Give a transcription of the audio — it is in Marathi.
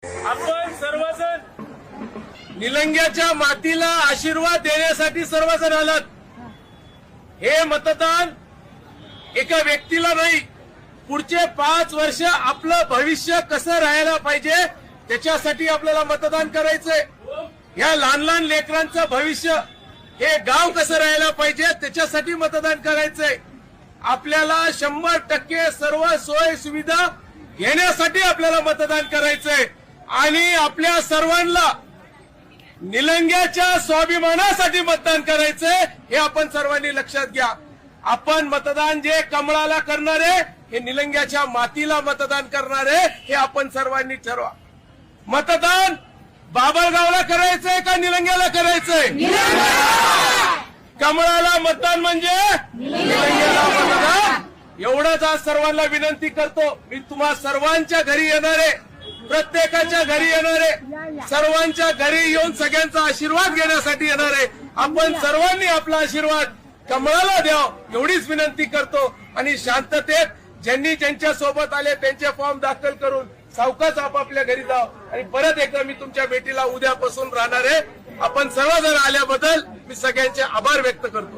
आपण सर्वजण निलंग्याच्या मातीला आशीर्वाद देण्यासाठी सर्वजण आलात। हे मतदान एका व्यक्तीला नाही, पुढचे 5 वर्ष आपलं भविष्य कसं राहायला पाहिजे त्याच्यासाठी आपल्याला मतदान करायचंय। या लहान लहान लेकरांचं भविष्य, हे गाव कसं राहायला पाहिजे त्याच्यासाठी मतदान करायचंय। आपल्याला 100% सर्व सोय सुविधा घेण्यासाठी आपल्याला मतदान करायचंय आणि आपल्या सर्वांना निलंग्याच्या स्वाभिमानासाठी मतदान करायचंय। हे आपण सर्वांनी लक्षात घ्या। आपण मतदान जे कमळाला करणारे, हे निलंग्याच्या मातीला मतदान करणारे, हे आपण सर्वांनी ठरवा। मतदान बाबळगावला करायचंय का निलंग्याला करायचंय? कमळाला मतदान म्हणजे निलंग्याला मतदान। एवढंच आज सर्वांना विनंती करतो। मी तुम्हा सर्वांच्या घरी येणारे, प्रत्येकाच्या घरी येणारे, सर्वांच्या घरी येऊन सगळ्यांचा आशीर्वाद घेण्यासाठी येणारे, आपण सर्वांनी आपला आशीर्वाद कमळाला द्यावा एवढीच विनंती करतो। आणि शांततेत ज्यांनी ज्यांच्या सोबत आले त्यांचे फॉर्म दाखल करून सावकाश आपापल्या घरी जाव। आणि परत एकदा मी तुमच्या भेटीला उद्यापासून राहणार आहे। आपण सर्वजण आल्याबद्दल मी सगळ्यांचे आभार व्यक्त करतो।